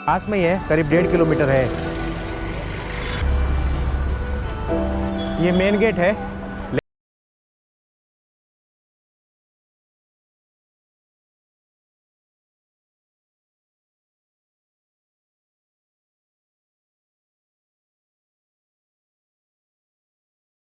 पास में ही है, करीब 1.5 किलोमीटर है। ये मेन गेट है।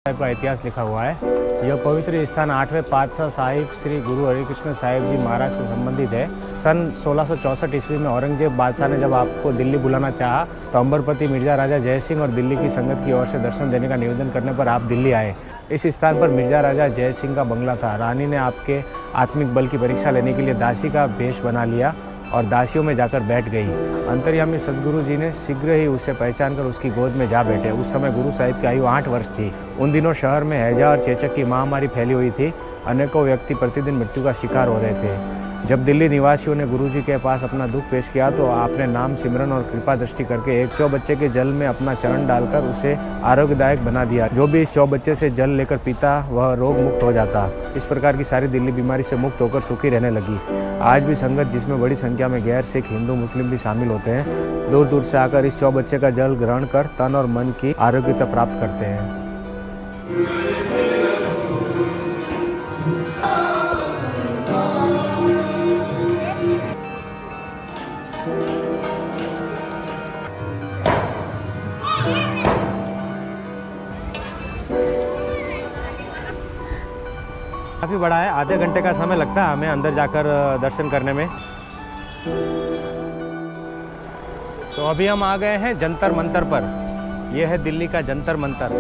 का इतिहास लिखा हुआ है। यह पवित्र स्थान 8वें पातशाह साहिब श्री गुरु हरिकृष्ण साहिब जी महाराज से संबंधित है। सन 1664 ईस्वी में औरंगजेब बादशाह ने जब आपको दिल्ली बुलाना चाहा तो अंबरपति मिर्जा राजा जय सिंह और दिल्ली की संगत की ओर से दर्शन देने का निवेदन करने पर आप दिल्ली आए। इस स्थान पर मिर्जा राजा जय सिंह का बंगला था। रानी ने आपके आत्मिक बल की परीक्षा लेने के लिए दासी का भेष बना लिया और दासियों में जाकर बैठ गई। अंतर्यामी सदगुरु जी ने शीघ्र ही उसे पहचान कर उसकी गोद में जा बैठे। उस समय गुरु साहिब की आयु 8 वर्ष थी। उन दिनों शहर में हैजा और चेचक की महामारी फैली हुई थी। अनेकों व्यक्ति प्रतिदिन मृत्यु का शिकार हो रहे थे। जब दिल्ली निवासियों ने गुरु जी के पास अपना दुख पेश किया तो आपने नाम सिमरन और कृपा दृष्टि करके एक चौबच्चे के जल में अपना चरण डालकर उसे आरोग्यदायक बना दिया। जो भी इस चौबच्चे से जल लेकर पीता वह रोग मुक्त हो जाता। इस प्रकार की सारी दिल्ली बीमारी से मुक्त होकर सुखी रहने लगी। आज भी संगत, जिसमें बड़ी संख्या में गैर सिख, हिंदू, मुस्लिम भी शामिल होते हैं, दूर दूर से आकर इस चौबच्चे का जल ग्रहण कर तन और मन की आरोग्यता प्राप्त करते हैं। काफ़ी बड़ा है, आधे घंटे का समय लगता है हमें अंदर जाकर दर्शन करने में। तो अभी हम आ गए हैं जंतर मंतर पर। यह है दिल्ली का जंतर मंतर।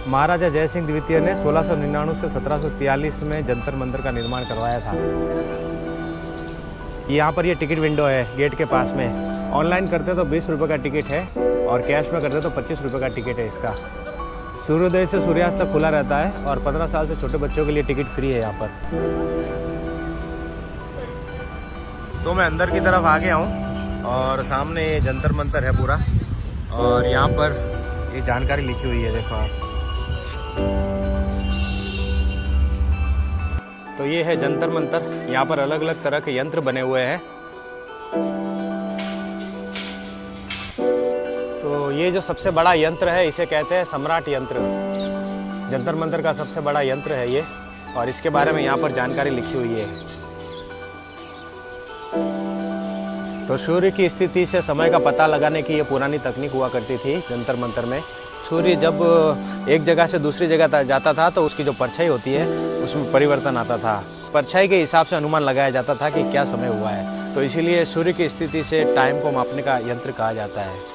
महाराजा जय सिंह द्वितीय ने 1699 से 1743 में जंतर मंतर का निर्माण करवाया था। यहाँ पर ये टिकट विंडो है गेट के पास में। ऑनलाइन करते तो 20 रुपये का टिकट है और कैश में करते तो 25 रुपये का टिकट है इसका। सूर्योदय से सूर्यास्त तक खुला रहता है और 15 साल से छोटे बच्चों के लिए टिकट फ्री है यहाँ पर। तो मैं अंदर की तरफ आ गया हूँ और सामने ये जंतर मंतर है पूरा और यहाँ पर ये जानकारी लिखी हुई है, देखो आप। तो ये है जंतर मंतर। यहाँ पर अलग अलग तरह के यंत्र बने हुए हैं। तो ये जो सबसे बड़ा यंत्र है इसे कहते हैं सम्राट यंत्र। जंतर मंतर का सबसे बड़ा यंत्र है ये और इसके बारे में यहाँ पर जानकारी लिखी हुई है। तो सूर्य की स्थिति से समय का पता लगाने की ये पुरानी तकनीक हुआ करती थी जंतर मंतर में। सूर्य जब एक जगह से दूसरी जगह जाता था तो उसकी जो परछाई होती है उसमें परिवर्तन आता था। परछाई के हिसाब से अनुमान लगाया जाता था कि क्या समय हुआ है। तो इसीलिए सूर्य की स्थिति से टाइम को मापने का यंत्र कहा जाता है।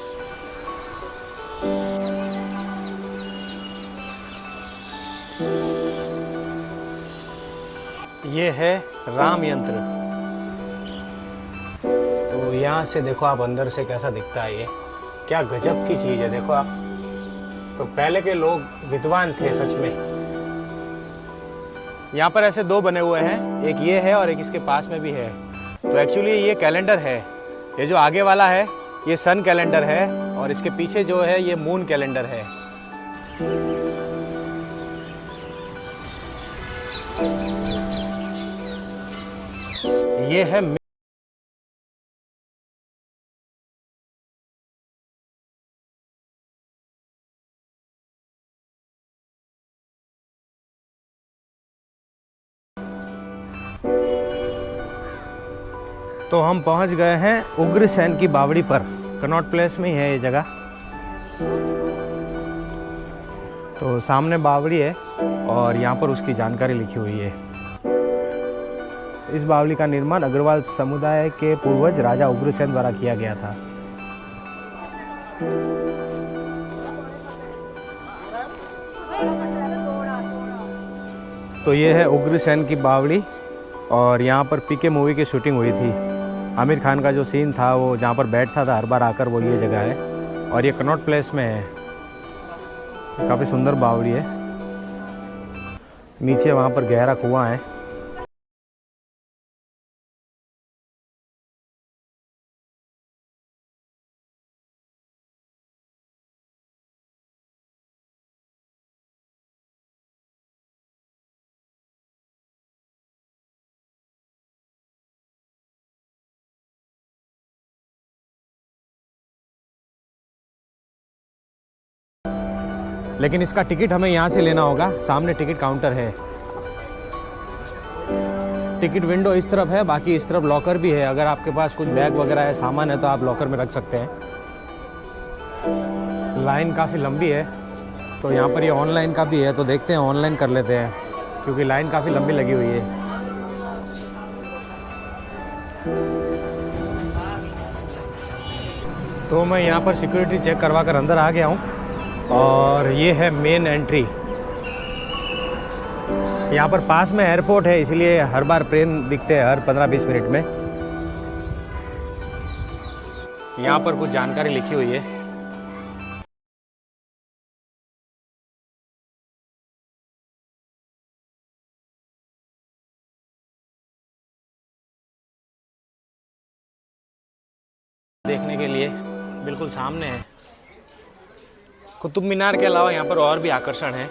ये है राम यंत्र। तो यहाँ से देखो आप अंदर से कैसा दिखता है ये। क्या गजब की चीज़ है, देखो आप। तो पहले के लोग विद्वान थे सच में। यहाँ पर ऐसे 2 बने हुए हैं, एक ये है और एक इसके पास में भी है। तो एक्चुअली ये कैलेंडर है। ये जो आगे वाला है ये सन कैलेंडर है और इसके पीछे जो है ये मून कैलेंडर है। ये है तो हम पहुंच गए हैं उग्रसेन की बावड़ी पर। कनॉट प्लेस में ही है ये जगह। तो सामने बावड़ी है और यहाँ पर उसकी जानकारी लिखी हुई है। इस बावड़ी का निर्माण अग्रवाल समुदाय के पूर्वज राजा उग्रसेन द्वारा किया गया था। तो ये है उग्रसेन की बावड़ी और यहाँ पर पीके मूवी की शूटिंग हुई थी। आमिर खान का जो सीन था वो जहाँ पर बैठता था हर बार आकर, वो ये जगह है और ये कनॉट प्लेस में है। काफ़ी सुंदर बावड़ी है। नीचे वहाँ पर गहरा कुआं है। लेकिन इसका टिकट हमें यहाँ से लेना होगा। सामने टिकट काउंटर है। टिकट विंडो इस तरफ है, बाकी इस तरफ लॉकर भी है। अगर आपके पास कुछ बैग वगैरह है, सामान है, तो आप लॉकर में रख सकते हैं। लाइन काफ़ी लंबी है, तो यहाँ पर ये ऑनलाइन का भी है, तो देखते हैं ऑनलाइन कर लेते हैं, क्योंकि लाइन काफ़ी लंबी लगी हुई है। तो मैं यहाँ पर सिक्योरिटी चेक करवा कर अंदर आ गया हूँ, और ये है मेन एंट्री। यहाँ पर पास में एयरपोर्ट है, इसलिए हर बार प्लेन दिखते हैं हर 15-20 मिनट में। यहाँ पर कुछ जानकारी लिखी हुई है। देखने के लिए बिल्कुल सामने है। कुतुब मीनार के अलावा यहाँ पर और भी आकर्षण है।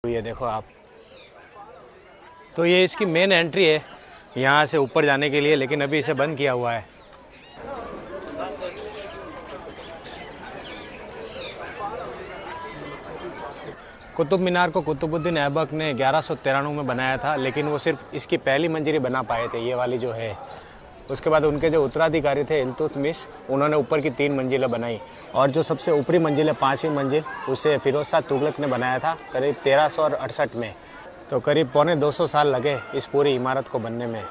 ये देखो आप, तो ये इसकी मेन एंट्री है यहाँ से ऊपर जाने के लिए, लेकिन अभी इसे बंद किया हुआ है। कुतुब मीनार को कुतुबुद्दीन ऐबक ने 1193 में बनाया था, लेकिन वो सिर्फ इसकी पहली मंजिल बना पाए थे, ये वाली जो है। उसके बाद उनके जो उत्तराधिकारी थे इल्तुतमिश, उन्होंने ऊपर की 3 मंजिलें बनाई, और जो सबसे ऊपरी मंजिल है 5वीं मंजिल, उसे फिरोज शाह तुगलक ने बनाया था करीब 1368 में। तो करीब 250 साल लगे इस पूरी इमारत को बनने में।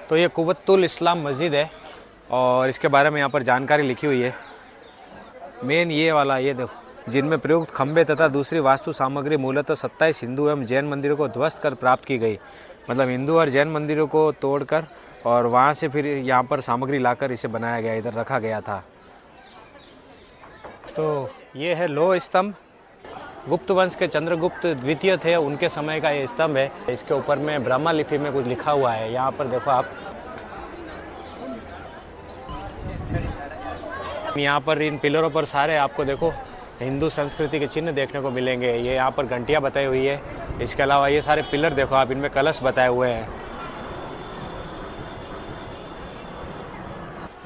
तो ये कुव्वतुल इस्लाम मस्जिद है, और इसके बारे में यहाँ पर जानकारी लिखी हुई है। मेन ये वाला, ये देखो, जिनमें प्रयुक्त खंभे तथा दूसरी वास्तु सामग्री मूलतः 27 हिंदू एवं जैन मंदिरों को ध्वस्त कर प्राप्त की गई। मतलब हिंदू और जैन मंदिरों को तोड़कर और वहाँ से फिर यहाँ पर सामग्री लाकर इसे बनाया गया, इधर रखा गया था। तो ये है लोह स्तंभ। गुप्त वंश के चंद्रगुप्त द्वितीय थे, उनके समय का ये स्तंभ है। इसके ऊपर में ब्रह्मा लिपि में कुछ लिखा हुआ है। यहाँ पर देखो आप, यहाँ पर इन पिलरों पर सारे आपको देखो हिंदू संस्कृति के चिन्ह देखने को मिलेंगे। ये यहाँ पर घंटियाँ बताई हुई है। इसके अलावा ये सारे पिलर देखो आप, इनमें कलश बताए हुए हैं।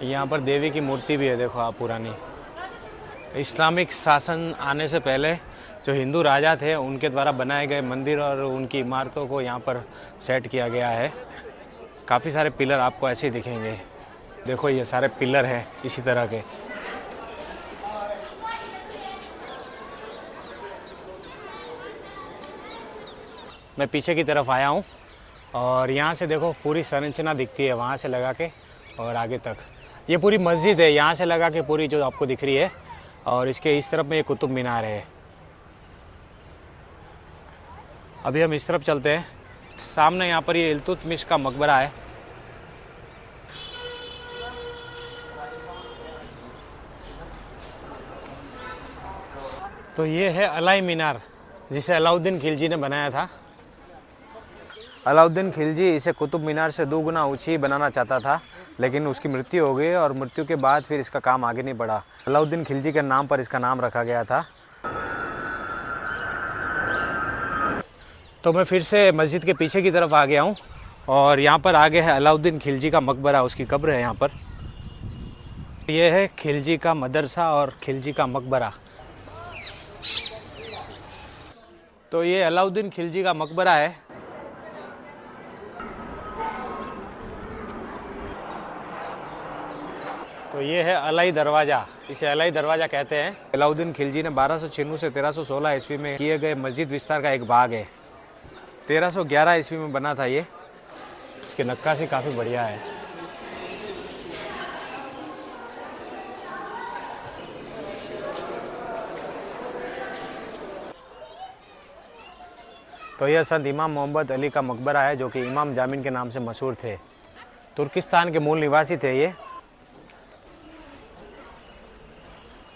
यहाँ पर देवी की मूर्ति भी है, देखो आप, पुरानी। इस्लामिक शासन आने से पहले जो हिंदू राजा थे, उनके द्वारा बनाए गए मंदिर और उनकी इमारतों को यहाँ पर सेट किया गया है। काफ़ी सारे पिलर आपको ऐसे ही दिखेंगे। देखो ये सारे पिलर हैं इसी तरह के। मैं पीछे की तरफ आया हूँ, और यहाँ से देखो पूरी संरचना दिखती है, वहाँ से लगा के और आगे तक। ये पूरी मस्जिद है, यहाँ से लगा के पूरी जो आपको दिख रही है, और इसके इस तरफ में ये कुतुब मीनार है। अभी हम इस तरफ चलते हैं। सामने यहाँ पर ये इल्तुतमिश का मकबरा है। तो ये है अलाई मीनार, जिसे अलाउद्दीन खिलजी ने बनाया था। अलाउद्दीन खिलजी इसे कुतुब मीनार से 2 गुना ऊंची बनाना चाहता था, लेकिन उसकी मृत्यु हो गई, और मृत्यु के बाद फिर इसका काम आगे नहीं बढ़ा। अलाउद्दीन खिलजी के नाम पर इसका नाम रखा गया था। तो मैं फिर से मस्जिद के पीछे की तरफ आ गया हूँ, और यहाँ पर आगे है अलाउद्दीन खिलजी का मकबरा, उसकी कब्र है यहाँ पर। यह है खिलजी का मदरसा और खिलजी का मकबरा। तो ये अलाउद्दीन खिलजी का मकबरा है। तो ये है अलाई दरवाज़ा, इसे अलाई दरवाज़ा कहते हैं। अलाउद्दीन खिलजी ने 1296 से 1316 ईस्वी में किए गए मस्जिद विस्तार का एक भाग है। 1311 ईस्वी में बना था ये। इसकी नक्काशी काफ़ी बढ़िया है। तो यह संत इमाम मोहम्मद अली का मकबरा है, जो कि इमाम जामिन के नाम से मशहूर थे। तुर्किस्तान के मूल निवासी थे ये।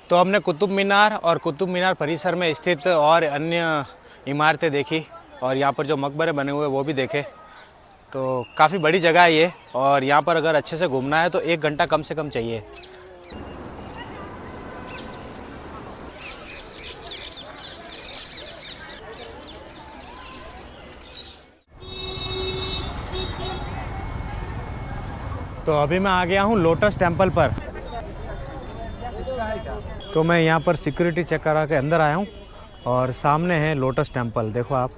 तो हमने कुतुब मीनार और कुतुब मीनार परिसर में स्थित और अन्य इमारतें देखी, और यहाँ पर जो मकबरे बने हुए वो भी देखे। तो काफ़ी बड़ी जगह है ये, और यहाँ पर अगर अच्छे से घूमना है तो 1 घंटा कम से कम चाहिए। तो अभी मैं आ गया हूँ लोटस टेम्पल पर। तो मैं यहाँ पर सिक्योरिटी चेक करा के अंदर आया हूँ, और सामने है लोटस टेम्पल। देखो आप,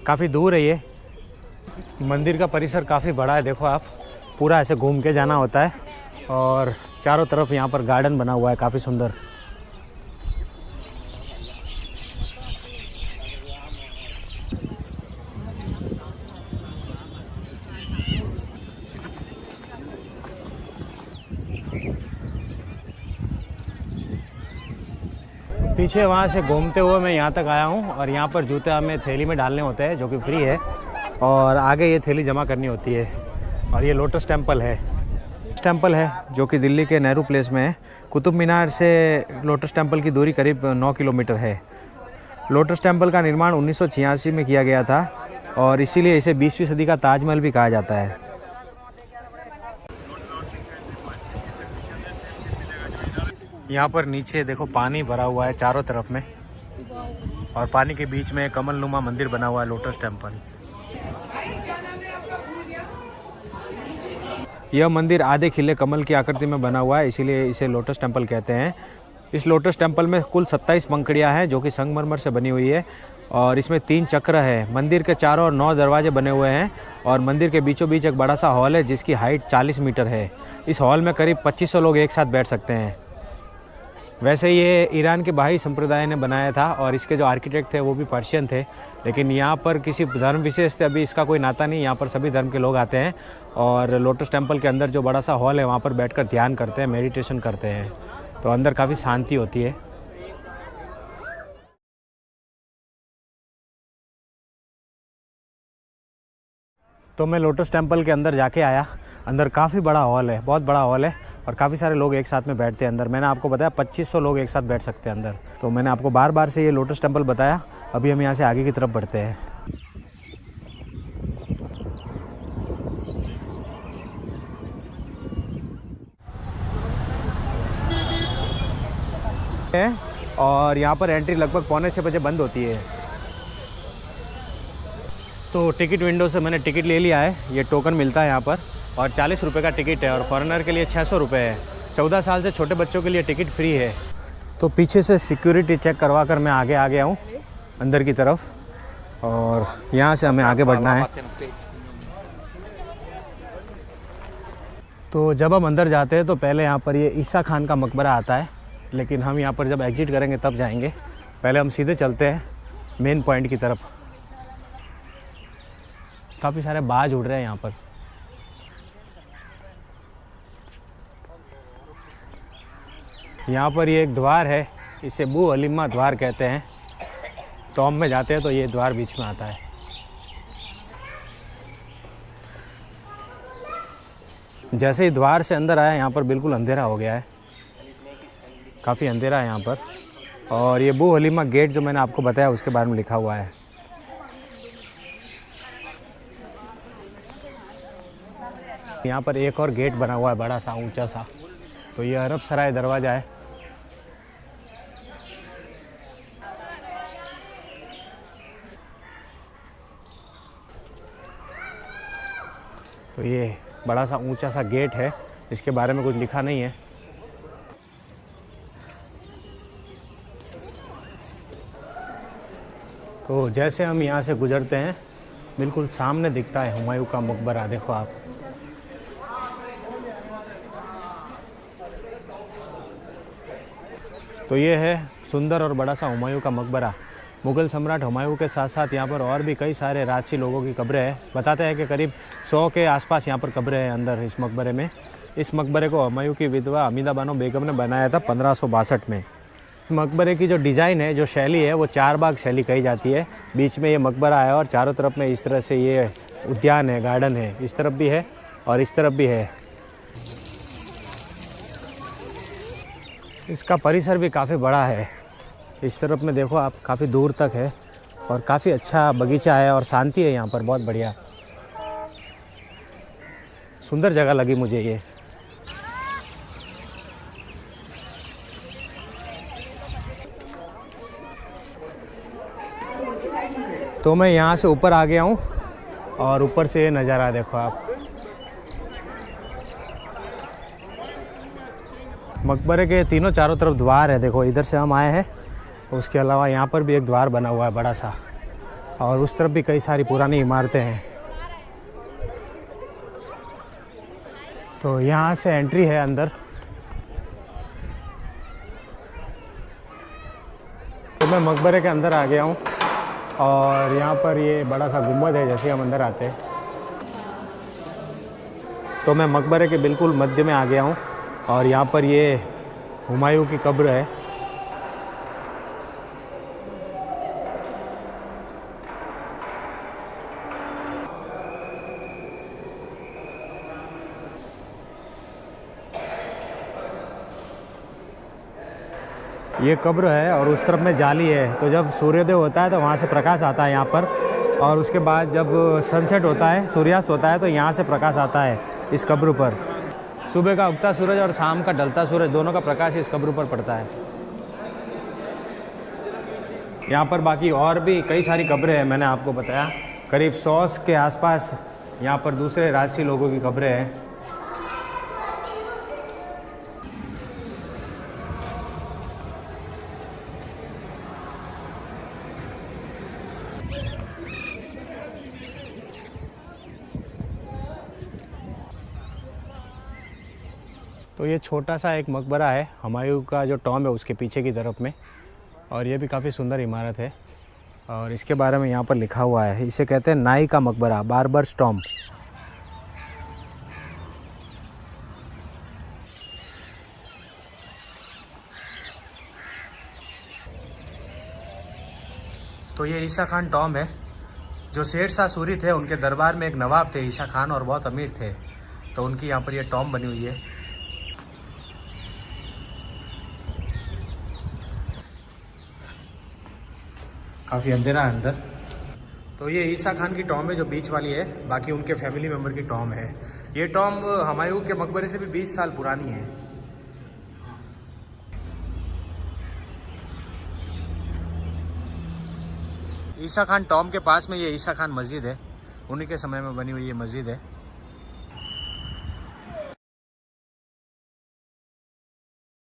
काफ़ी दूर है ये। मंदिर का परिसर काफ़ी बड़ा है। देखो आप, पूरा ऐसे घूम के जाना होता है, और चारों तरफ यहाँ पर गार्डन बना हुआ है काफ़ी सुंदर। पीछे वहाँ से घूमते हुए मैं यहाँ तक आया हूँ, और यहाँ पर जूते हमें थैली में डालने होते हैं, जो कि फ्री है, और आगे ये थैली जमा करनी होती है। और ये लोटस टेम्पल है जो कि दिल्ली के नेहरू प्लेस में है। कुतुब मीनार से लोटस टेम्पल की दूरी करीब 9 किलोमीटर है। लोटस टेम्पल का निर्माण 1986 में किया गया था, और इसीलिए इसे 20वीं सदी का ताजमहल भी कहा जाता है। यहाँ पर नीचे देखो पानी भरा हुआ है चारों तरफ में, और पानी के बीच में कमलनुमा मंदिर बना हुआ है, लोटस टेम्पल। यह मंदिर आधे खिले कमल की आकृति में बना हुआ है, इसीलिए इसे लोटस टेम्पल कहते हैं। इस लोटस टेम्पल में कुल 27 पंखुड़ियाँ हैं, जो कि संगमरमर से बनी हुई है, और इसमें 3 चक्र है। मंदिर के चारों ओर 9 दरवाजे बने हुए हैं, और मंदिर के बीचों बीच एक बड़ा सा हॉल है जिसकी हाइट 40 मीटर है। इस हॉल में करीब 2500 लोग एक साथ बैठ सकते हैं। वैसे ये ईरान के बहाई संप्रदाय ने बनाया था, और इसके जो आर्किटेक्ट थे वो भी पर्शियन थे, लेकिन यहाँ पर किसी धर्म विशेष से अभी इसका कोई नाता नहीं। यहाँ पर सभी धर्म के लोग आते हैं, और लोटस टेम्पल के अंदर जो बड़ा सा हॉल है वहाँ पर बैठकर ध्यान करते हैं, मेडिटेशन करते हैं। तो अंदर काफ़ी शांति होती है। तो मैं लोटस टेम्पल के अंदर जाके आया। अंदर काफ़ी बड़ा हॉल है, बहुत बड़ा हॉल है, और काफ़ी सारे लोग एक साथ में बैठते हैं अंदर। मैंने आपको बताया 2500 लोग एक साथ बैठ सकते हैं अंदर। तो मैंने आपको बार बार से ये लोटस टेम्पल बताया। अभी हम यहाँ से आगे की तरफ बढ़ते हैं। और यहाँ पर एंट्री लगभग 5:45 बजे बंद होती है। तो टिकट विंडो से मैंने टिकट ले लिया है। ये टोकन मिलता है यहाँ पर, और 40 रुपये का टिकट है, और फॉरेनर के लिए 600 रुपये है। 14 साल से छोटे बच्चों के लिए टिकट फ्री है। तो पीछे से सिक्योरिटी चेक करवा कर मैं आगे आ गया हूँ अंदर की तरफ, और यहाँ से हमें आगे बढ़ना है। तो जब हम अंदर जाते हैं तो पहले यहाँ पर ये ईसा खान का मकबरा आता है, लेकिन हम यहाँ पर जब एग्जिट करेंगे तब जाएंगे। पहले हम सीधे चलते हैं मेन पॉइंट की तरफ। काफ़ी सारे बाज उड़ रहे हैं यहाँ पर। यहाँ पर ये एक द्वार है, इसे बू हलीमा द्वार कहते हैं। तो हम में जाते हैं तो ये द्वार बीच में आता है। जैसे ही द्वार से अंदर आया, यहाँ पर बिल्कुल अंधेरा हो गया है, काफ़ी अंधेरा है यहाँ पर। और ये बू हलीमा गेट जो मैंने आपको बताया उसके बारे में लिखा हुआ है। यहाँ पर एक और गेट बना हुआ है बड़ा सा, ऊंचा सा। तो ये अरब सराय दरवाज़ा है। तो ये बड़ा सा ऊंचा सा गेट है, इसके बारे में कुछ लिखा नहीं है। तो जैसे हम यहाँ से गुजरते हैं, बिल्कुल सामने दिखता है हुमायूं का मकबरा। देखो आप, तो ये है सुंदर और बड़ा सा हुमायूं का मकबरा। मुग़ल सम्राट हुमायूं के साथ साथ यहाँ पर और भी कई सारे राजसी लोगों की कब्रें हैं। बताते हैं कि करीब 100 के आसपास यहाँ पर कब्रें हैं अंदर इस मकबरे में। इस मकबरे को हुमायूं की विधवा हमीदा बानो बेगम ने बनाया था 1562 में। मकबरे की जो डिज़ाइन है, जो शैली है, वो 4 बाग शैली कही जाती है। बीच में ये मकबरा है और चारों तरफ में इस तरह से ये उद्यान है, गार्डन है। इस तरफ भी है और इस तरफ भी है। इसका परिसर भी काफ़ी बड़ा है। इस तरफ में देखो आप, काफ़ी दूर तक है और काफ़ी अच्छा बगीचा है और शांति है यहाँ पर, बहुत बढ़िया सुंदर जगह लगी मुझे ये। तो मैं यहाँ से ऊपर आ गया हूँ और ऊपर से ये नज़ारा देखो आप। मकबरे के तीनों चारों तरफ द्वार है। देखो इधर से हम आए हैं, उसके अलावा यहाँ पर भी एक द्वार बना हुआ है बड़ा सा, और उस तरफ भी कई सारी पुरानी इमारतें हैं। तो यहाँ से एंट्री है अंदर। तो मैं मकबरे के अंदर आ गया हूँ और यहाँ पर ये बड़ा सा गुंबद है जैसे हम अंदर आते हैं। तो मैं मकबरे के बिल्कुल मध्य में आ गया हूँ और यहाँ पर ये हुमायूं की कब्र है। ये कब्र है और उस तरफ में जाली है। तो जब सूर्योदय होता है तो वहाँ से प्रकाश आता है यहाँ पर, और उसके बाद जब सनसेट होता है, सूर्यास्त होता है, तो यहाँ से प्रकाश आता है इस कब्र पर। सुबह का उगता सूरज और शाम का ढलता सूरज दोनों का प्रकाश इस कब्र पर पड़ता है। यहाँ पर बाकी और भी कई सारी कब्रें हैं, मैंने आपको बताया करीब 100 के आसपास यहाँ पर दूसरे राजसी लोगों की कब्रें हैं। तो ये छोटा सा एक मकबरा है, हुमायूं का जो टॉम है उसके पीछे की तरफ में, और ये भी काफ़ी सुंदर इमारत है। और इसके बारे में यहाँ पर लिखा हुआ है, इसे कहते हैं नाई का मकबरा, बार्बर्स टॉम। तो ये ईसा खान टॉम है। जो शेर शाह सूरी थे उनके दरबार में एक नवाब थे ईसा खान, और बहुत अमीर थे, तो उनकी यहाँ पर ये टॉम बनी हुई है। काफ़ी अंधेरा है अंदर। तो ये ईसा खान की टॉम है जो बीच वाली है, बाकी उनके फैमिली मेम्बर की टॉम है। ये टॉम हुमायूं के मकबरे से भी 20 साल पुरानी है। ईसा खान टॉम के पास में ये ईसा खान मस्जिद है, उन्हीं के समय में बनी हुई ये मस्जिद है।